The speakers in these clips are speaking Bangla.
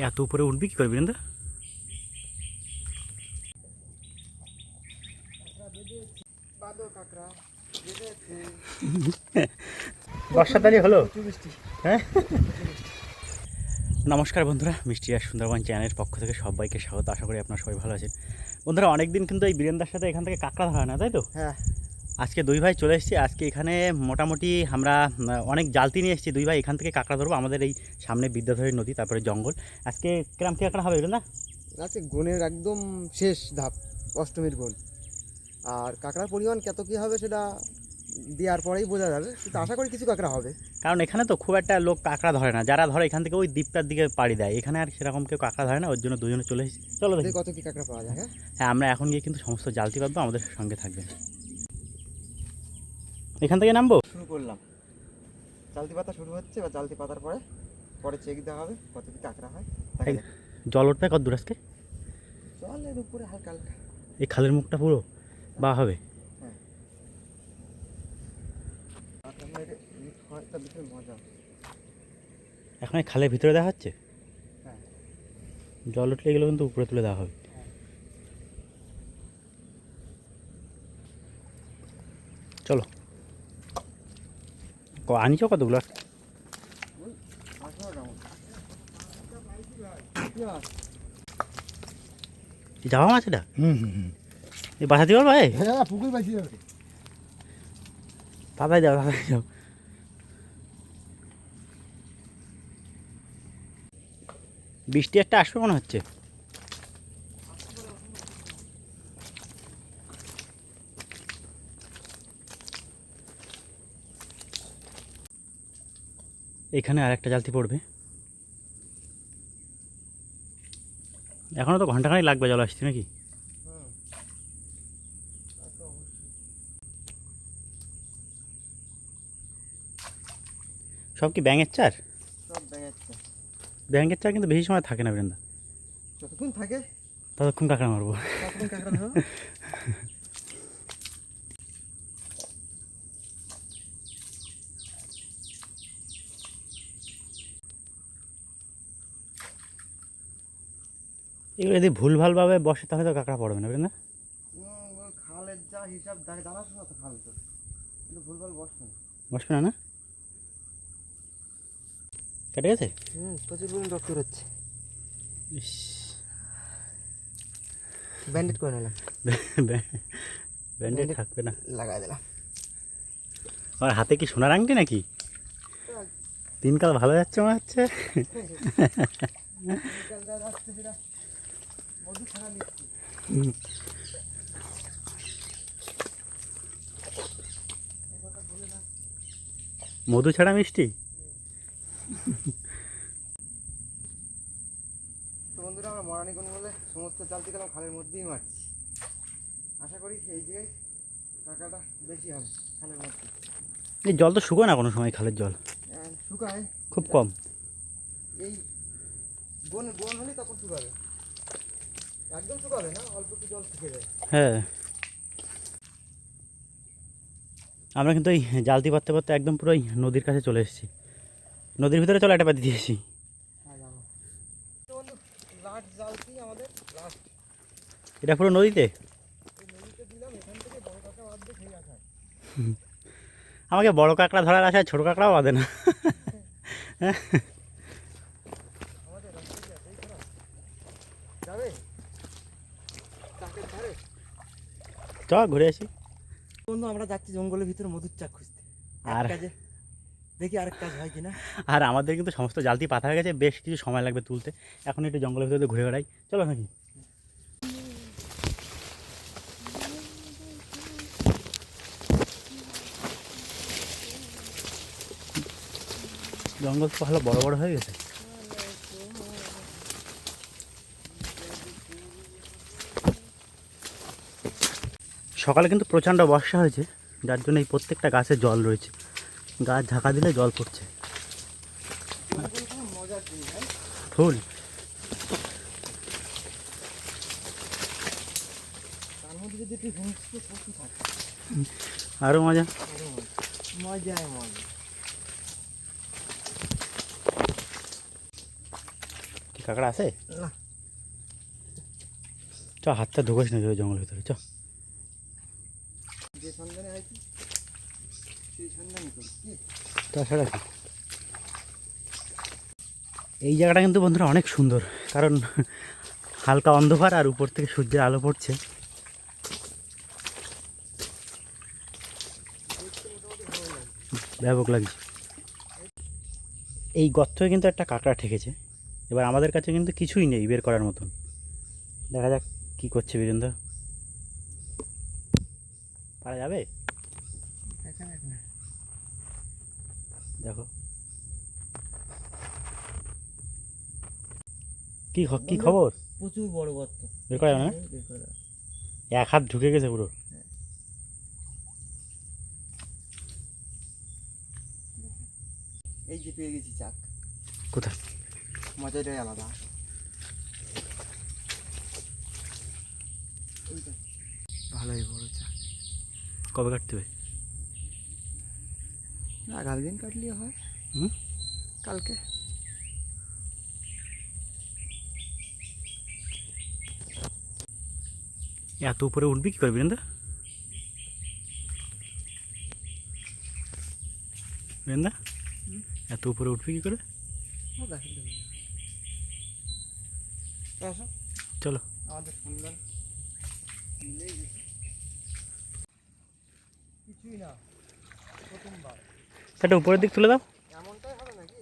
এত উপরে উঠবি কি করবি না? বর্ষাতালি হলো। হ্যাঁ, নমস্কার বন্ধুরা, মিষ্টি আর সুন্দরবন চ্যানেলের পক্ষ থেকে সবাইকে স্বাগত। আশা করি আপনারা সবাই ভালো আছেন। বন্ধুরা, অনেকদিন কিন্তু এই বীরেন্দার সাথে এখান থেকে কাঁকড়া ধরা না, তাই তো? হ্যাঁ, আজকে দুই ভাই চলে এসেছি। আজকে এখানে মোটামুটি আমরা অনেক জালতি নিয়ে এসেছি। দুই ভাই এখান থেকে কাঁকড়া ধরবো। আমাদের এই সামনে বিদ্যাধরী নদী, তারপরে জঙ্গল। আজকে কিরাম কি কাঁকড়া হবে না? আছে গুণের একদম শেষ ধাপ, অষ্টমীর গুণ। আর কাঁকড়ার পরিমাণ কত কী হবে সেটা দেওয়ার পরেই বোঝা যাবে, কিন্তু আশা করি কিছু কাঁকড়া হবে। কারণ এখানে তো খুব একটা লোক কাঁকড়া ধরে না। যারা ধরে এখান থেকে ওই দ্বীপটার দিকে পাড়ি দেয়। এখানে আর সেরকম কেউ কাঁকড়া ধরে না, ওর জন্য দুজনে চলে এসেছি। চলো দেখি কত কী কাঁকড়া পাওয়া যায়। হ্যাঁ, আমরা এখন গিয়ে কিন্তু সমস্ত জালতি পাবো। আমাদের সঙ্গে থাকবেন। এখান থেকে নামবো। শুরু করলাম, জালতি পাতা শুরু হচ্ছে। বা জালতি পাতার পরে পরে চেক দেওয়া হবে কত কী কাঁকড়া হয়। জল উঠবে কত দূর আজকে? জলের উপরে হালকা হালকা। এই খালের মুখটা পুরো বা হবে। হ্যাঁ, মজা। এখন এই খালের ভিতরে দেওয়া হচ্ছে। হ্যাঁ, জল উঠলে এগুলো কিন্তু উপরে তুলে দেওয়া হবে। চলো, আনিছো কতগুলো? যাওয়া মাছ এটা? এই বাসাতে পারবো? হ্যাঁ, পুকুর পাইছি। দাদাই যাও, দাদাই যাও। বৃষ্টি একটা আসবে মনে হচ্ছে। এখানে আর একটা জালতি পড়বে। এখনো তো ঘন্টাখানেক লাগবে জল আসছে নাকি? সব কি ব্যাঙের চার? সব ব্যাঙের চার। ব্যাঙের চার কিন্তু বেশি সময় থাকে না বৃন্দা। যতক্ষণ থাকে ততক্ষণ কাঁকড়া মারবো। ততক্ষণ কাঁকড়া ধরো। এগুলো যদি ভুলভালভাবে বসে তাহলে তো কাঁকড়া পড়বে না বৃন্দা। খালের যা হিসাব জানাশো না তো খাল, তো কিন্তু ভুলভাল বসবে না। বসবে না? না কেটে গেছে? প্রচুর পরিমাণ রক্ত হচ্ছে। ব্যান্ডেড করে নিলাম। ব্যান্ডেড থাকবে না, লাগাই দিলাম। আমার হাতে কি সোনার আংটি নাকি? দিনকাল ভালো যাচ্ছে মনে হচ্ছে। মধু ছাড়া মিষ্টি। তো বন্ধুরা, আমরা মরানিগঞ্জ বলে সমস্ত জালতি কালাম খালের মধ্যেই মারছি। আশা করি এই জায়গায় কাঁকড়াটা বেশি হবে খালের মধ্যে। এই জল তো শুকোয় না কোনো সময়, খালের জল শুকায় খুব কম। এই বন বন হলে তখন শুকাবে, একদম শুকাবে না, অল্প একটু জল শুকিয়ে যায়। হ্যাঁ, আমরা কিন্তু এই জালতি পাততে পারতে একদম পুরো নদীর কাছে চলে এসেছি। নদীর ভিতরে চলে একটা পাতি দিয়েছি। এটা পুরো নদীতে। আমাকে বড় কাঁকড়া ধরার আশায় ছোট কাঁকড়াও বাঁধে না। চ ঘুরে আসি। বন্ধু, আমরা যাচ্ছি জঙ্গলের ভিতরে মধুর চাক খুঁজতে। আর দেখি আরেক কাজ হয় কিনা। আর আমাদের কিন্তু সমস্ত জালতি পাতা হয়ে গেছে, বেশ কিছু সময় লাগবে তুলতে। এখন একটু জঙ্গলের ভিতরে ঘুরে বেড়াই, চলো নাকি? জঙ্গল তো ভালো বড় বড় হয়ে গেছে। সকালে কিন্তু প্রচণ্ড বর্ষা হয়েছে, যার জন্য এই প্রত্যেকটা গাছে জল রয়েছে। গাছ ঝাঁকা দিলে জল পড়ছে। ফুল তার মধ্যে যদি একটু হিংস্র পশু থাকে আরো মজা। মজায় মজা। কি কাঁকড়া আছে? না। চ হাতটা ঢুকাস না জঙ্গলের ভিতরে, চ। যে সন্ধানে আছি সেই সন্ধানই করি। তাছাড়া কি? এই জায়গাটা কিন্তু বন্ধুরা অনেক সুন্দর, কারণ হালকা অন্ধকার আর উপর থেকে সূর্যের আলো পড়ছে। ব্যাপক লাগছে। এই গর্তে কিন্তু একটা কাঁকড়া ঠেকেছে। এবার আমাদের কাছে কিন্তু কিছুই নেই বের করার মতন। দেখা যাক কি করছে বীরেন্দ্র। পারা যাবে? দেখো কি খবর? প্রচুর বড় গর্ত। বের করা যাবে না? এক হাত ঢুকে গেছে পুরো। এই যে পেয়ে গেছি চাক। কোথায়? মজাটাই আলাদা। ভালোই বড় চাক। কবে কাটতে হবে? আগামী দিন কাটলে হয়। হুম, কালকে। এত উপরে উঠবি কি করবি বীরেন্দ্র? বীরেন্দ্র এত উপরে উঠবি কি করে? চলো আমাদের সন্ধান কিছুই না, প্রথমবার। সেটা উপরের দিক তুলে দাও। এমনটাই হবে নাকি?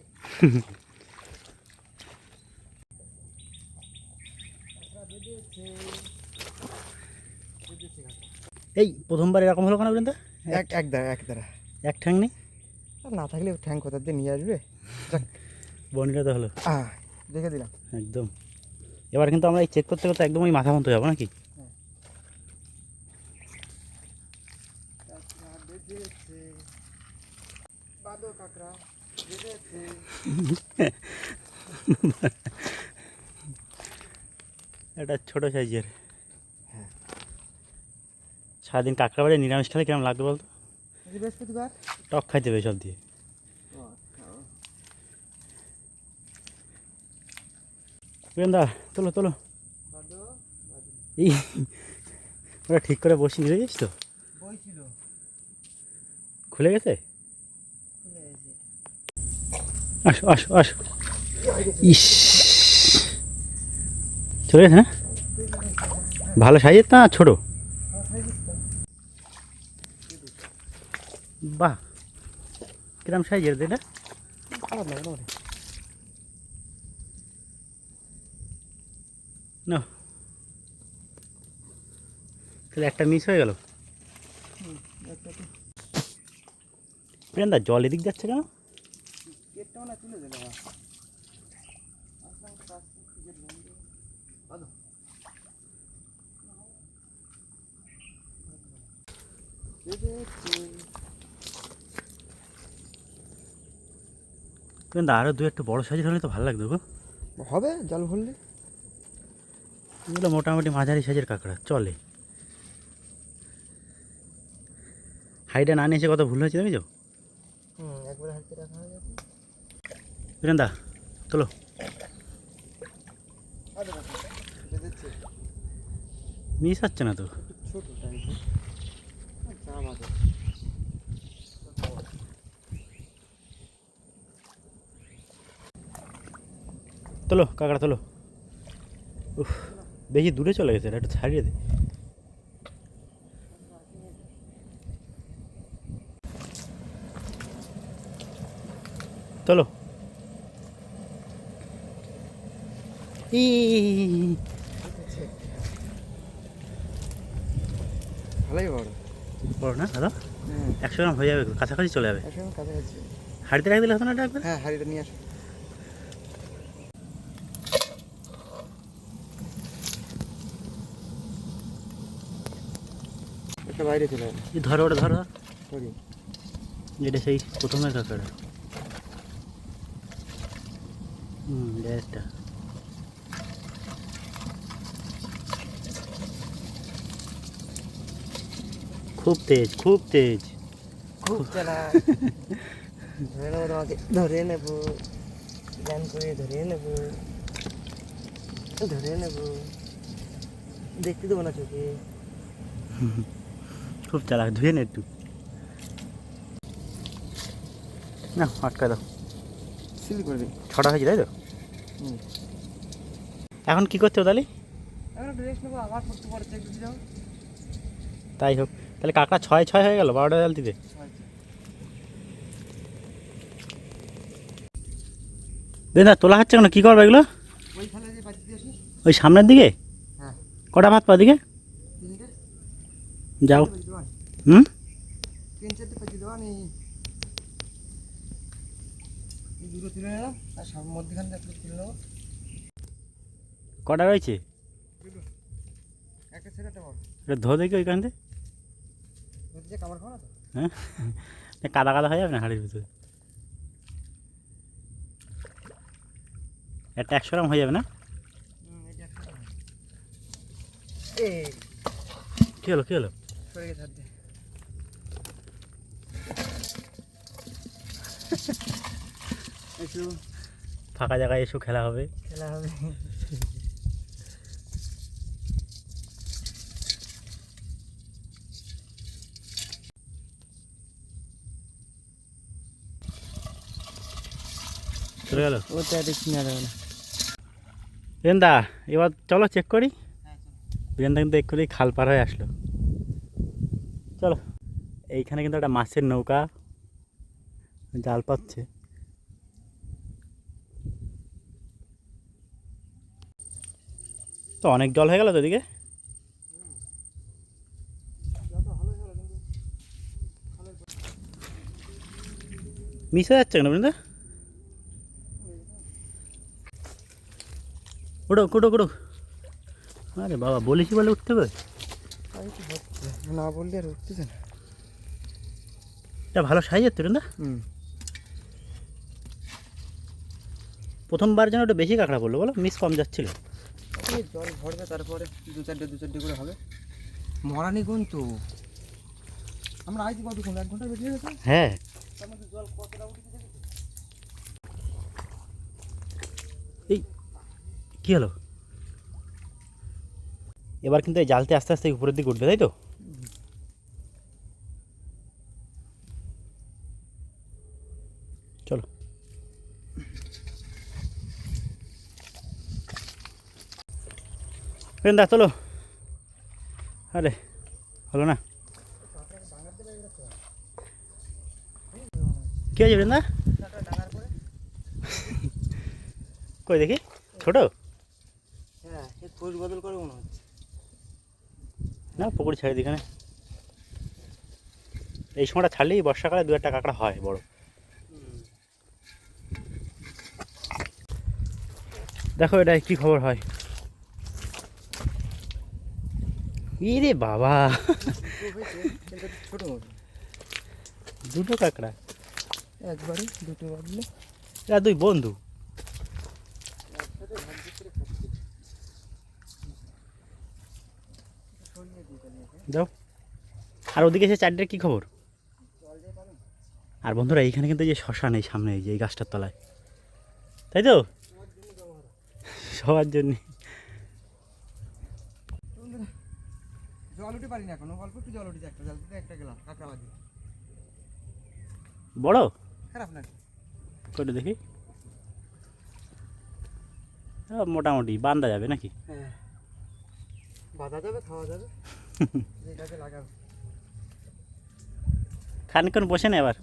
এই প্রথমবার এরকম হলো কেন বীরেন্দ্র? এক দ্বারা এক ঠ্যাং নেই? আর না থাকলে ঠ্যাং কোথা দিয়ে নিয়ে আসবে। বনিটা তো হলো। দেখে দিলাম একদম। এবার কিন্তু আমরা এই চেক করতে করতে একদম ওই মাথা মতো যাবো নাকি? এটা ছোট সাইজের। হ্যাঁ। সারাদিন কাঁকড়া বাড়ি নিরামিষ খেলে কেমন লাগবে বলতো? বৃহস্পতিবার টক খাইতে হবে সব দিয়ে। বীরেন্দ্র তোলো তোলো। এই ওরা ঠিক করে বসি বুঝেছিস তো? খুলে গেছে? আসো আসো আসো। ইস, চলে গেছে না? ভালো সাইজের না ছোট? বাহ, কিরম সাইজের এটা? খারাপ লাগে না। না, তাহলে একটা মিস হয়ে গেল। প্রিয়ান্দা জল এদিক যাচ্ছে কেন? প্রিয়ান্দা আরো দু একটা বড় সাইজের হলে তো ভালো লাগতো গো। হবে জল ভরলে। এগুলো মোটামুটি মাঝারি সাইজের কাঁকড়া চলে। হাইডে না নিয়ে এসে কত ভুল হয়েছে দেখেছো? একবার হাতে রাখা হয়ে গেছে। বীরেন্দা তোলো। মিস হচ্ছে না তো? ছোট তোলো কাঁকড়া তোলো। উফ, বেশি দূরে চলে গেছে, এটা একটু ছাড়িয়ে দে। তোলো। ই ভালোই বড়। বড় না দাদা? 100 গ্রাম হয়ে যাবে, কাছাকাছি চলে যাবে। কাছাকাছি। হাড়িতে রাখ দিলে হতো না এটা একবার? হ্যাঁ, হাড়িটা নিয়ে আসো। একটা বাইরে চলে যাবে। ধরো ওটা ধরো। সরি, এটা সেই প্রথমের কাঁকড়া। এটা খুব তেজ, খুব তেজ। খুব চালাক। ধরে নেবো তোমাকে, ধরে নেবো, গান করে ধরে নেবো, ধরে নেবো, দেখতে দেবো না চোখে। খুব চালাক, ধুয়ে নে একটু। না আটকা দাও। সিল করে দিই। 6টা হয়েছে তাই তো? হুম। এখন কি করছো তাহলে? এখন একটু রেস্ট নেবো, আবার পড়তে পড়তে একটু যাও। তাই হোক, তাহলে কাঁকড়া 6 হয়ে গেল 12টা জালতিতে। না তোলা হচ্ছে কেন, কী করবো এগুলো? ওইখানে যে বাড়ি দিয়ে আসি। ওই সামনের দিকে? হ্যাঁ। কটা ভাত পা দিকে? তিনটে। যাও। দেওয়ান। হুম। 3-4টে পাখি দেওয়ান। এই দুটো তুলে নিলাম, আর সব মধ্যখান থেকে একটু তুলে নেবো। কটা রয়েছে? দুটো। একটা ছেলে একটা বড়। এটা ধো দেখি ওইখান থেকে। যে কামড় খাওয়া না তো? হ্যাঁ, কাদা কাদা হয়ে যাবে না হাড়ির ভিতরে? একটা 100 গ্রাম হয়ে যাবে না? এটা একটা। এই কী হলো কী হলো? সরে গেছে হাত দিয়ে। একটু ফাঁকা জায়গায় এসো, খেলা হবে। খেলা হবে। চলে গেল ওটা দেখি না যাবে না। বীরেন্দা, এবার চলো চেক করি। বীরেন্দা কিন্তু এক্ষুনি খাল পার হয়ে আসলো। চলো, এইখানে কিন্তু একটা মাছের নৌকা জাল পাচ্ছে। তো অনেক জল হয়ে গেল তো এদিকে। মিস হয়ে যাচ্ছে কেন বীরেন্দা? উঠো কুটো কুটো। আরে বাবা, বলেছি বলে উঠতে হবে। না বললে আর উঠতেছে না। এটা ভালো সাইজের তো বীরেন্দা। হুম। প্রথমবার যেন একটু বেশি কাঁকড়া পড়লো, বলো মিস কম যাচ্ছিল। জল ভরবে, তারপরে দু চারটে করে হবে। মরানি গুণ তো আমরা আইছি কতক্ষণ, 1 ঘন্টা বেশি হয়ে গেছে। হ্যাঁ, তার মধ্যে জল কতটা উঠেছে দেখেছো? এই কী হলো? এবার কিন্তু এই জালতে আস্তে আস্তে উপরের দিকে উঠবে, তাই তো? চলো। বীরেন্দা চলো। আরে হলো না। কী হয়েছে বীরেন্দা? ডাঙার করে। কই দেখি, ছোট হ্যাঁ, এই কোষ বদল করে মনে হচ্ছে। না, পুকুর ছেড়ে দিই এখানে। এই সময়টা ছাড়লেই বর্ষাকালে 2-1টা কাঁকড়া হয় বড়। দেখো এটা কি খবর হয়। ইরে বাবা, ছোট মতো দুটো কাঁকড়া। একবারই দুটো বাদলে এরা 2 বন্ধু। যাও। আর ওদিকে সে 4টের কী খবর? আর বন্ধুরা, এইখানে কিন্তু এই যে শ্মশান, এই সামনে এই যে এই গাছটার তলায়, তাই তো? সবার জন্য। জল উঠে পারি না এখন, অল্প একটু জল উঠেছে, একটা জাল দিতে একটা গেলাম কাঁকড়া বাজি। বড় খারাপ না। কটা দেখি। মোটামুটি বান্দা যাবে নাকি? হ্যাঁ, বাঁধা যাবে, খাওয়া যাবে, যেটাকে লাগাবে। খানিকক্ষণ বসে না এবার।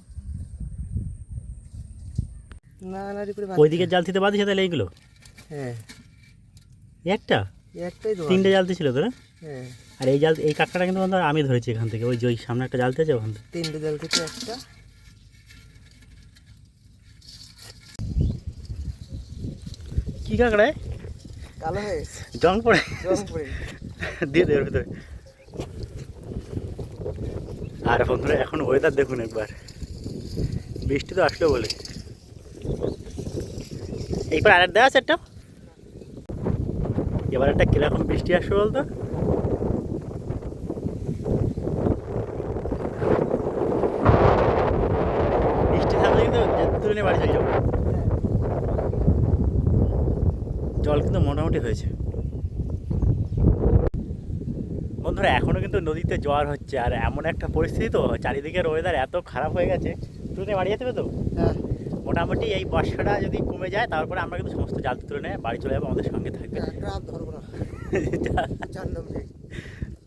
না না রে করে ওইদিকে জাল থেকে বাঁধিছে তাহলে এইগুলো? হ্যাঁ, একটা একটাই তো 3টে জালতি ছিল তো না? হ্যাঁ, আর এই জাল, এই কাঁকড়াটা কিন্তু বন্ধু আমি ধরেছি এখান থেকে। ওই যে ওই সামনে একটা জালতি আছে ওখান থেকে। 3টে জাল থেকে একটা। কী কাঁকড়ায় কালো হয়ে গেছে, জং পড়ে জং পড়ে। দিয়ে দেবে ভিতরে। আর বন্ধুরা এখন ওয়েদার দেখুন একবার, বৃষ্টি তো আসলো বলে। এইবার আর দেওয়া আছে একটা, এবার একটা কিরকম বৃষ্টি আসবে বলতো। কিন্তু তুলে নিয়ে বাড়ি চলে যাবো। জল কিন্তু মোটামুটি হয়েছে। বন্ধুরা এখনও কিন্তু নদীতে জোয়ার হচ্ছে, আর এমন একটা পরিস্থিতি তো চারিদিকের ওয়েদার এত খারাপ হয়ে গেছে, তুলে নিয়ে বাড়ি যেতে হবে তো। হ্যাঁ, মোটামুটি এই বর্ষাটা যদি কমে যায় তারপরে আমরা কিন্তু সমস্ত জাল তুলে নিয়ে বাড়ি চলে যাবো, আমাদের সঙ্গে থাকবে। একটা রাত ধরবো না, জানলাম যে।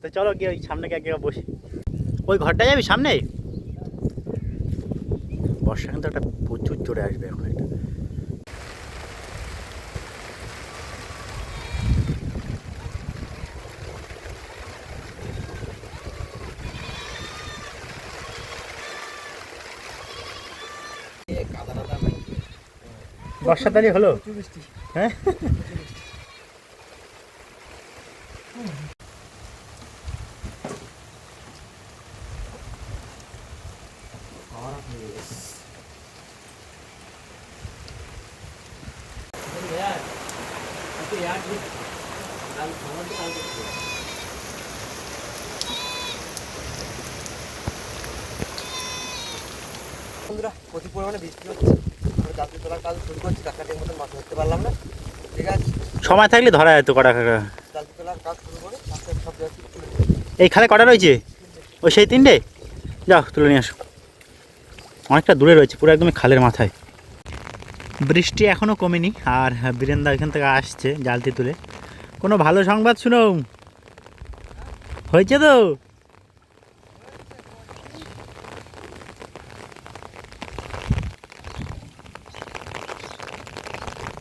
তো চলো গিয়ে ওই সামনে গিয়ে এক জায়গায় বসি। ওই ঘরটা যাবি সামনে? বর্ষা কিন্তু একটা প্রচুর জোরে আসবে এখন একটা। বর্ষা তালি হলো, প্রচুর বৃষ্টি। হ্যাঁ। বন্ধুরা প্রচুর পরিমাণে বৃষ্টি হচ্ছে, আমরা জাল তোলার কাজ শুরু করছি, কাকাটির মতন মাছ ধরতে পারলাম না। ঠিক আছে, সময় থাকলে ধরা যেত কটা কাঁকড়া। জাল তোলার কাজ শুরু করে মাছের সব জায়গায় তুলে এই খালে কটা রয়েছে? ওই সেই 3টে, যাও তুলে নিয়ে আসো। অনেকটা দূরে রয়েছে, পুরো একদমই খালের মাথায়। বৃষ্টি এখনও কমেনি, আর বীরেন্দা এখান থেকে আসছে জালতি তুলে। কোনো ভালো সংবাদ শুনো, হয়েছে তো?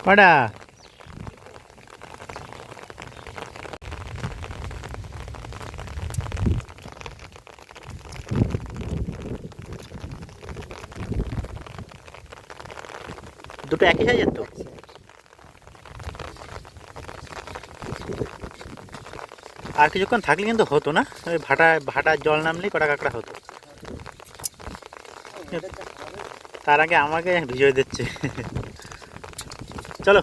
কটা? দুটো একই সাইজের তো? আর কিছুক্ষণ থাকলে কিন্তু হতো না, ওই ভাটার জল নামলেই কটা কাঁকড়া হতো। তার আগে আমাকে ভিজিয়ে দিচ্ছে। চলো,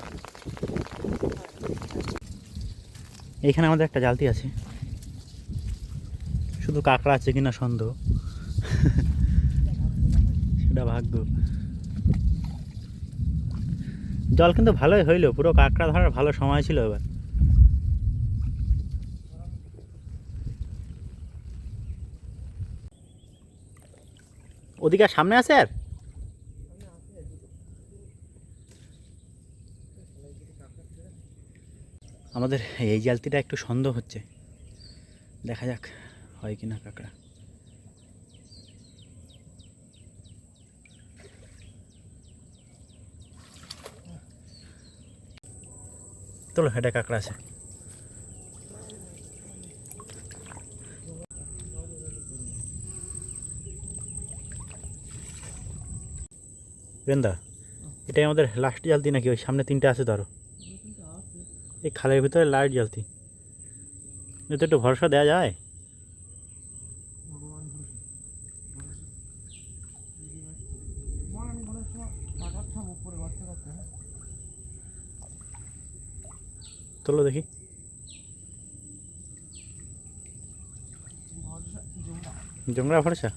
এইখানে আমাদের একটা জালতি আছে, শুধু কাঁকড়া আছে কিনা সন্দেহ, সেটা ভাগ্য। জল কিন্তু ভালোই হইলো, পুরো কাঁকড়া ধরার ভালো সময় ছিল এবার। ওদিকে আর সামনে আছে আর? আমাদের এই জালতিটা একটু সন্দেহ হচ্ছে, দেখা যাক হয় কিনা কাঁকড়া। চলো, এটা কাঁকড়া আছে। বীরেন্দা, এটাই আমাদের লাস্ট জালতি নাকি? ওই সামনে 3টে আছে তো আরো, এই খালের ভিতরে লাস্ট জালতি। এতে একটু ভরসা দেওয়া যায়? চলো দেখি। জংরা ভরসা।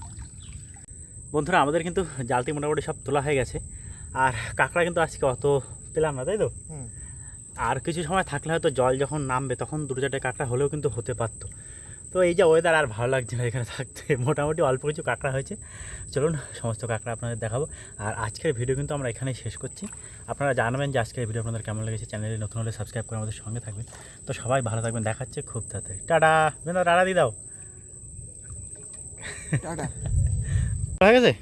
বন্ধুরা আমাদের কিন্তু জালতি মোটামুটি সব তোলা হয়ে গেছে, আর কাঁকড়া কিন্তু আজকে অত পেলাম না, তাই তো? আর কিছু সময় থাকলে হয়তো জল যখন নামবে তখন 2-4টে কাঁকড়া হলেও কিন্তু হতে পারতো। তো এই যে ওয়েদার, আর ভালো লাগছে না এখানে থাকতে। মোটামুটি অল্প কিছু কাঁকড়া হয়েছে, চলুন সমস্ত কাঁকড়া আপনাদের দেখাবো। আর আজকের ভিডিও কিন্তু আমরা এখানেই শেষ করছি। আপনারা জানাবেন যে আজকের ভিডিও আপনাদের কেমন লেগেছে। চ্যানেলে নতুন হলে সাবস্ক্রাইব করে আমাদের সঙ্গে থাকবেন। তো সবাই ভালো থাকবেন, দেখাচ্ছে খুব তাড়াতাড়ি। টাটা। টাটা দিয়ে দাও। টাটা। হয়ে গেছে,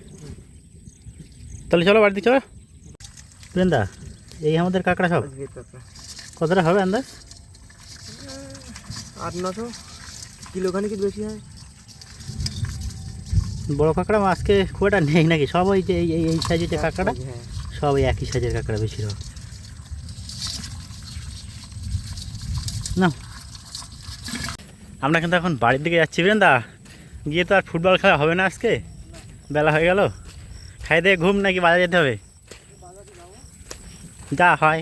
তাহলে চলো বাড়িতে চলো। বীরেন্দা, এই আমাদের কাঁকড়া সব কতটা হবে আন্দাজ? 800-900 কিলোখানি কি বেশি হয়। বড় কাঁকড়া আজকে খুব একটা নেই নাকি? সব ওই যে এই সাইজের যে কাঁকড়া, হ্যাঁ, সব ওই একই সাইজের কাঁকড়া বেশিরভাগ। না, আমরা কিন্তু এখন বাড়ির দিকে যাচ্ছি। বীরেন্দা, গিয়ে তো আর ফুটবল খেলা হবে না আজকে, বেলা হয়ে গেল। খাই দিয়ে ঘুম নাকি বাজারে যেতে হবে? যা হয়।